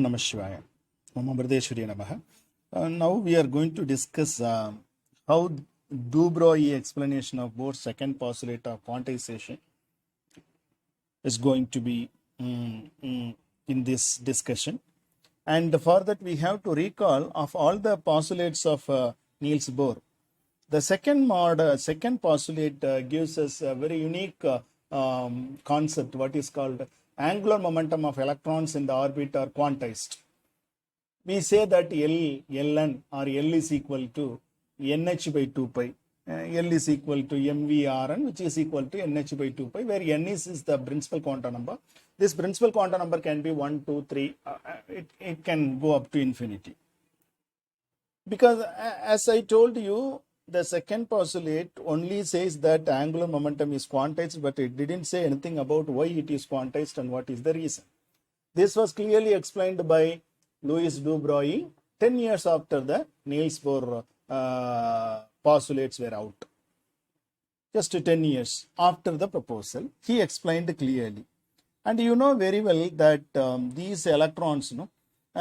Namah Shivaya. Mama Bradeshwari Namaha. Now we are going to discuss how de Broglie explanation of Bohr's second postulate of quantization is going to be in this discussion. And for that we have to recall of all the postulates of Niels Bohr. The second postulate gives us a very unique concept, what is called angular momentum of electrons in the orbit are quantized. We say that Ln or L is equal to nh by 2 pi. L is equal to mvrn, which is equal to nh by 2 pi, where n is the principal quantum number. This principal quantum number can be 1, 2, 3. It can go up to infinity. Because as I told you, the second postulate only says that angular momentum is quantized, but it didn't say anything about why it is quantized and what is the reason. This was clearly explained by Louis de Broglie 10 years after the Niels Bohr postulates were out. Just 10 years after the proposal, he explained clearly. And you know very well that these electrons,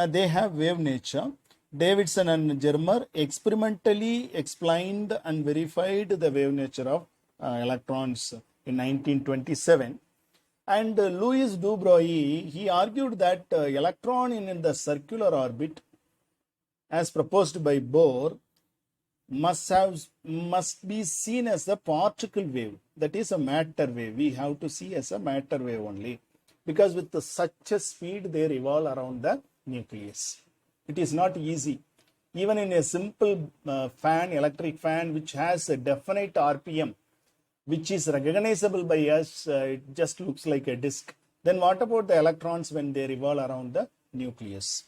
they have wave nature. Davidson and Germer experimentally explained and verified the wave nature of electrons in 1927. And Louis de Broglie, he argued that electron in the circular orbit, as proposed by Bohr, must be seen as a particle wave. That is a matter wave. We have to see as a matter wave only, because with such a speed they revolve around the nucleus. It is not easy. Even in a simple electric fan, which has a definite RPM, which is recognizable by us, it just looks like a disk. Then what about the electrons when they revolve around the nucleus?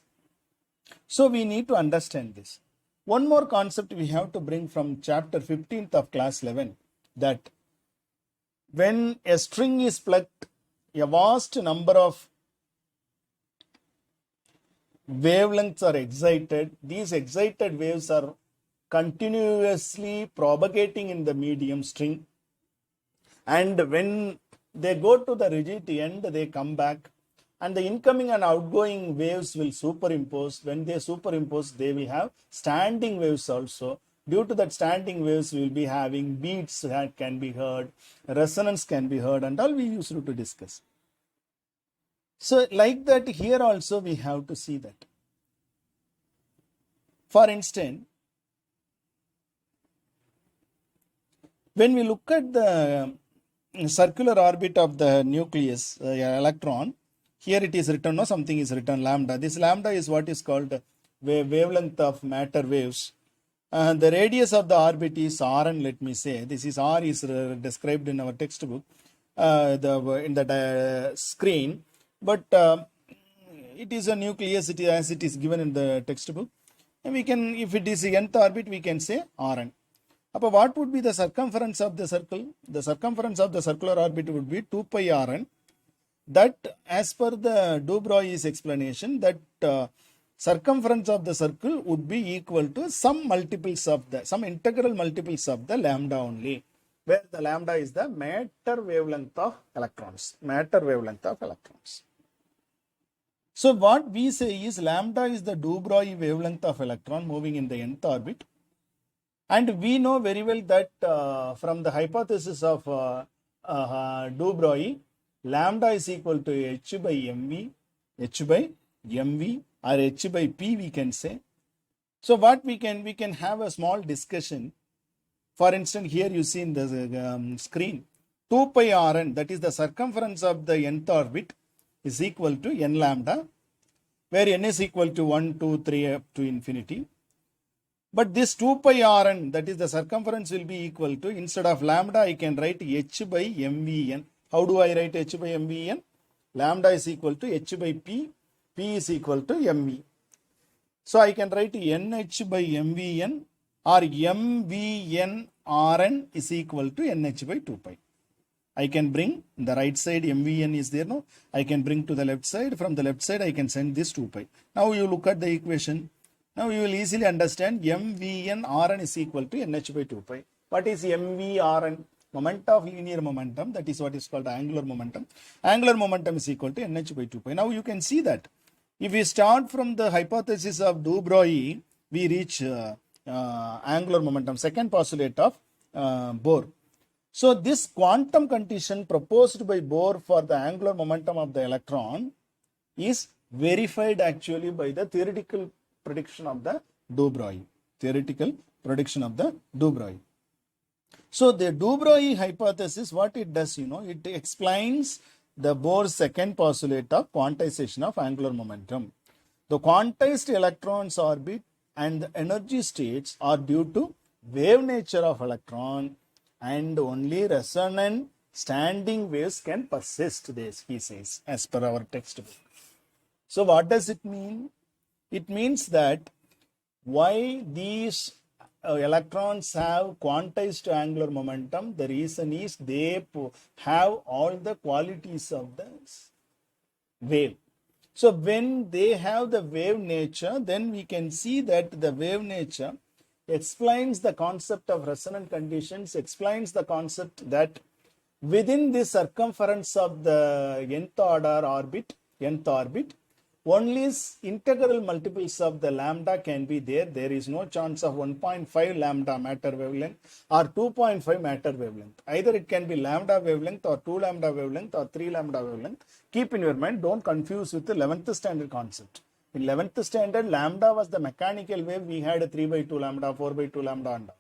So we need to understand this. One more concept we have to bring from chapter 15th of class 11, that when a string is plucked, a vast number of wavelengths are excited. These excited waves are continuously propagating in the medium string, and when they go to the rigidity end, they come back, and the incoming and outgoing waves will superimpose. When they superimpose, they will have standing waves also. Due to that standing waves, we will be having beats that can be heard, resonance can be heard, and all we used to discuss. So like that, here also we have to see that. For instance, when we look at the circular orbit of the nucleus, electron, here it is written, something is written lambda. This lambda is what is called wavelength of matter waves. The radius of the orbit is Rn, let me say. This is R is described in our textbook, in the screen. But it is a nucleus, as it is given in the textbook. And we can, if it is the nth orbit, we can say Rn. But what would be the circumference of the circle? The circumference of the circular orbit would be 2 pi Rn. That, as per the de Broglie's explanation, that circumference of the circle would be equal to some integral multiples of the lambda only, where the lambda is the matter wavelength of electrons. So what we say is lambda is the de Broglie wavelength of electron moving in the nth orbit. And we know very well that from the hypothesis of de Broglie, lambda is equal to h by mv or h by p, we can say. So what we can have a small discussion. For instance, here you see in the screen, 2 pi Rn, that is the circumference of the nth orbit, is equal to n lambda, where n is equal to 1, 2, 3 up to infinity. But this 2 pi Rn, that is the circumference, will be equal to, instead of lambda, I can write h by mvn. How do I write h by mvn? Lambda is equal to h by p, p is equal to mv. So I can write nh by mvn or mvn Rn is equal to nh by 2 pi. I can bring the right side, mvn is there, no? I can bring to the left side. From the left side, I can send this 2 pi. Now you look at the equation. Now you will easily understand mvn Rn is equal to nh by 2 pi. What is mv Rn? Moment of linear momentum, that is what is called angular momentum. Angular momentum is equal to nh by 2 pi. Now you can see that If we start from the hypothesis of de Broglie, we reach angular momentum, second postulate of Bohr. So this quantum condition proposed by Bohr for the angular momentum of the electron is verified actually by the theoretical prediction of the de Broglie. Theoretical prediction of the de Broglie. So the de Broglie hypothesis, what it does, it explains the Bohr's second postulate of quantization of angular momentum. The quantized electron's orbit and the energy states are due to wave nature of electron, and only resonant standing waves can persist, this he says, as per our textbook. So what does it mean? It means that why these electrons have quantized angular momentum, the reason is they have all the qualities of the wave. So when they have the wave nature, then we can see that the wave nature explains the concept of resonant conditions, explains the concept that within the circumference of the nth order orbit, only integral multiples of the lambda can be there. There is no chance of 1.5 lambda matter wavelength or 2.5 matter wavelength. Either it can be lambda wavelength or 2 lambda wavelength or 3 lambda wavelength. Keep in your mind, don't confuse with the 11th standard concept. In 11th standard, lambda was the mechanical wave. We had a 3 by 2 lambda, 4 by 2 lambda. And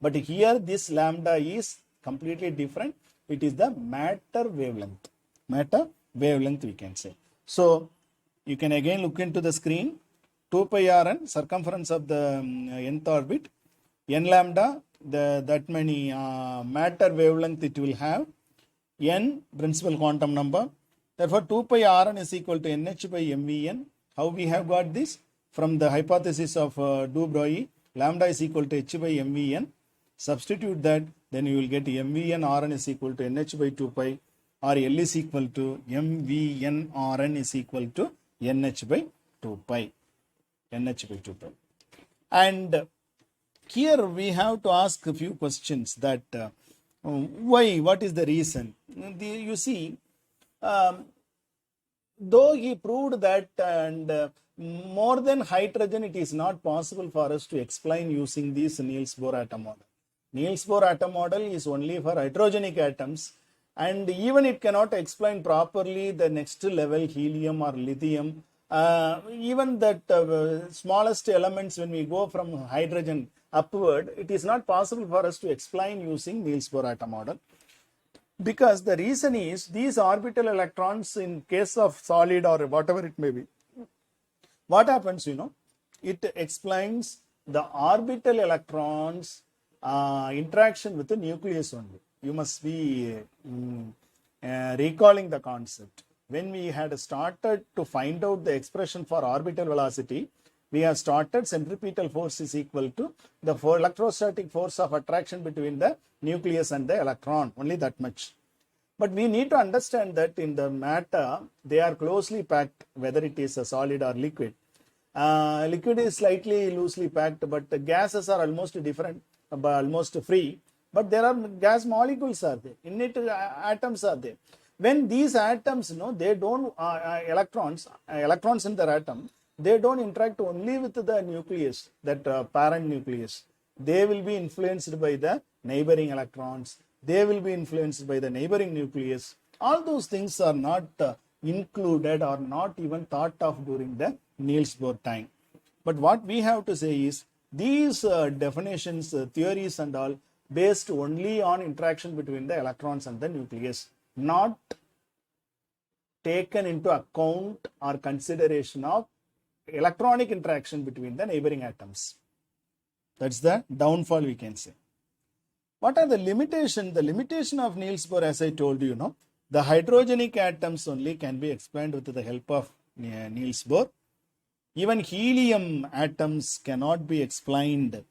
but here this lambda is completely different. It is the matter wavelength. Matter wavelength we can say. So you can again look into the screen. 2 pi rn, circumference of the nth orbit. N lambda, that many matter wavelength it will have. N, principal quantum number. Therefore, 2 pi rn is equal to nh by mvn. How we have got this? From the hypothesis of de Broglie, lambda is equal to h by mvn. Substitute that, then you will get mvn rn is equal to nh by 2 pi, or L is equal to mvn rn is equal to nh by 2 pi. nh by 2 pi. And here we have to ask a few questions that why, what is the reason? You see, though he proved that and more than hydrogen, it is not possible for us to explain using this Niels Bohr atom model. Niels Bohr atom model is only for hydrogenic atoms, and even it cannot explain properly the next level, helium or lithium. Even that smallest elements, when we go from hydrogen upward, it is not possible for us to explain using Niels Bohr atom model. Because the reason is, these orbital electrons, in case of solid or whatever it may be, what happens, it explains the orbital electrons interaction with the nucleus only. You must be recalling the concept. When we had started to find out the expression for orbital velocity, we have started centripetal force is equal to the electrostatic force of attraction between the nucleus and the electron, only that much. But we need to understand that in the matter, they are closely packed, whether it is a solid or liquid. Liquid is slightly loosely packed, but the gases are almost different, almost free. But there are gas molecules are there, innate atoms are there. When these atoms, they don't, electrons in their atom, they don't interact only with the nucleus, that parent nucleus. They will be influenced by the neighboring electrons. They will be influenced by the neighboring nucleus. All those things are not included or not even thought of during the Niels Bohr time. But what we have to say is, these definitions, theories and all, based only on interaction between the electrons and the nucleus, not taken into account or consideration of electronic interaction between the neighboring atoms. That's the downfall, we can say. What are the limitations? The limitation of Niels Bohr, as I told you, the hydrogenic atoms only can be explained with the help of Niels Bohr. Even helium atoms cannot be explained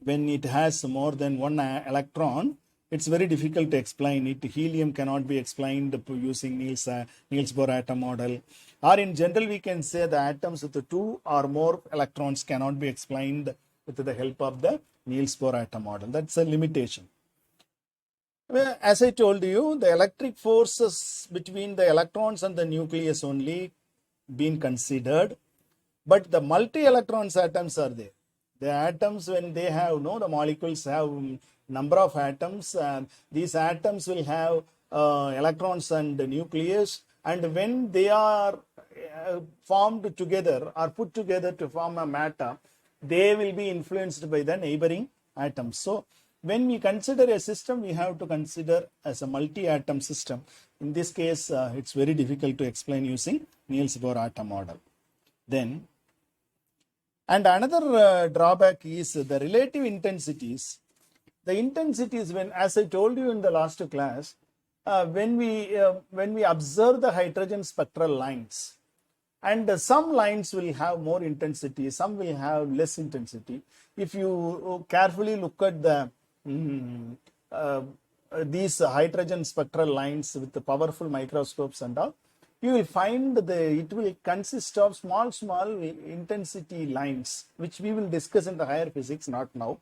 when it has more than one electron. It's very difficult to explain it. Helium cannot be explained using Niels Bohr atom model. Or in general, we can say the atoms with 2 or more electrons cannot be explained with the help of the Niels Bohr atom model. That's a limitation. Well, as I told you, the electric forces between the electrons and the nucleus only been considered, but the multi-electrons atoms are there. The atoms, when they have, the molecules have number of atoms, these atoms will have electrons and nucleus, and when they are formed together or put together to form a matter, they will be influenced by the neighboring atoms. So when we consider a system, we have to consider as a multi-atom system. In this case, it's very difficult to explain using Niels Bohr atom model. Then, and another drawback is the relative intensities. The intensities, when, as I told you in the last class, when we observe the hydrogen spectral lines, and some lines will have more intensity, some will have less intensity. If you carefully look at the these hydrogen spectral lines with the powerful microscopes and all, you will find it will consist of small intensity lines, which we will discuss in the higher physics, not now.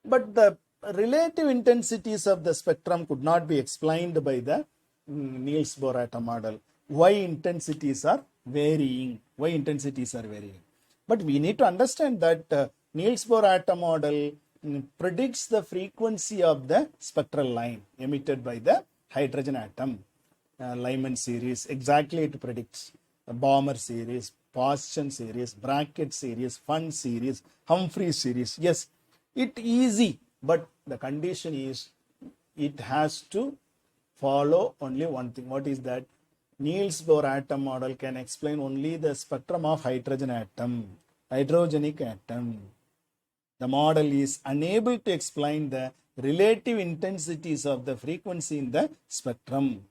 But the relative intensities of the spectrum could not be explained by the Niels Bohr atom model. Why intensities are varying? But we need to understand that Niels Bohr atom model predicts the frequency of the spectral line emitted by the hydrogen atom. Lyman series, exactly it predicts. Balmer series, Paschen series, Brackett series, Fund series, Humphrey series. Yes, it easy, but the condition is it has to follow only one thing. What is that? Niels Bohr atom model can explain only the spectrum of hydrogen atom, hydrogenic atom. The model is unable to explain the relative intensities of the frequency in the spectrum.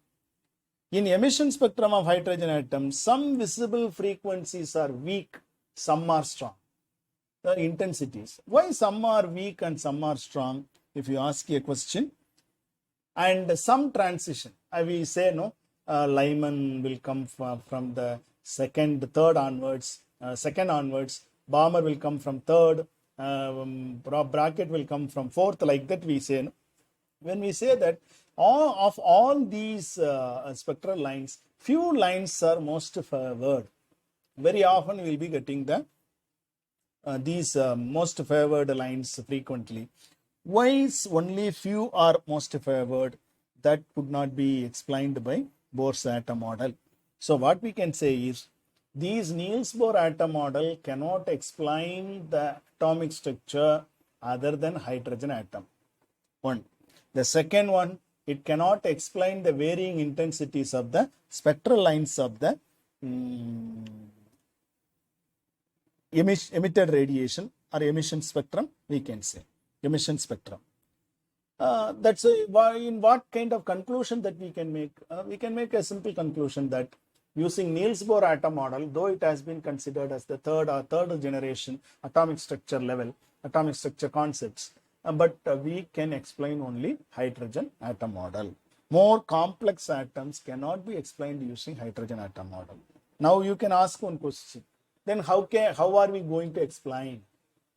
In emission spectrum of hydrogen atoms, some visible frequencies are weak, some are strong. The intensities. Why some are weak and some are strong? If you ask a question. And some transition. We say Lyman will come from the third onwards, second onwards. Balmer will come from third. Brackett will come from fourth. Like that we say. No? When we say that all these spectral lines, few lines are most favored. Very often we will be getting these most favored lines frequently. Why only few are most favored? That could not be explained by Bohr's atom model. So what we can say is, these Niels Bohr atom model cannot explain the atomic structure other than hydrogen atom. One. The second one, it cannot explain the varying intensities of the spectral lines of the emitted radiation or emission spectrum, we can say. Emission spectrum. That's in what kind of conclusion that we can make? We can make a simple conclusion that using Niels Bohr atom model, though it has been considered as the third generation atomic structure level, atomic structure concepts, but we can explain only hydrogen atom model. More complex atoms cannot be explained using hydrogen atom model. Now you can ask one question. Then how are we going to explain?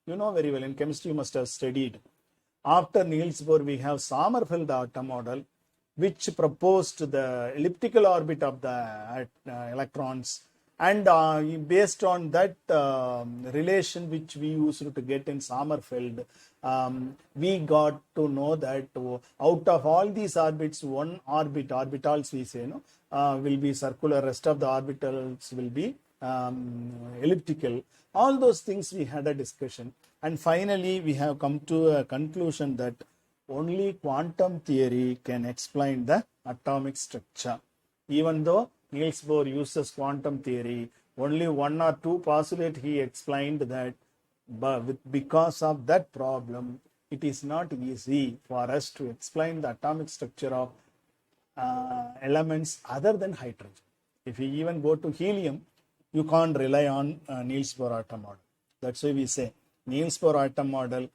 You know very well, in chemistry you must have studied. After Niels Bohr, we have Sommerfeld atom model, which proposed the elliptical orbit of the electrons, and based on that relation which we used to get in Sommerfeld, we got to know that out of all these orbits, one orbitals we say, will be circular, rest of the orbitals will be elliptical. All those things we had a discussion, and finally we have come to a conclusion that only quantum theory can explain the atomic structure. Even though Niels Bohr uses quantum theory, only one or two postulates he explained that, but because of that problem, it is not easy for us to explain the atomic structure of elements other than hydrogen. If we even go to helium, you can't rely on Niels Bohr atom model. That's why we say Niels Bohr atom model,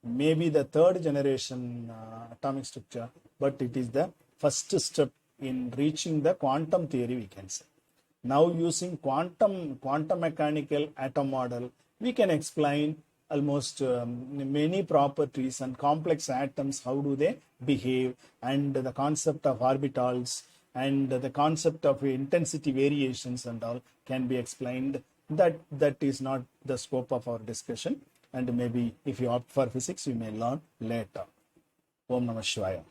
maybe the third generation atomic structure, but it is the first step in reaching the quantum theory, we can say. Now using quantum mechanical atom model, we can explain almost many properties and complex atoms, how do they behave, and the concept of orbitals, and the concept of intensity variations and all can be explained. That is not the scope of our discussion, and maybe if you opt for physics, you may learn later. Om Namah Shivaya.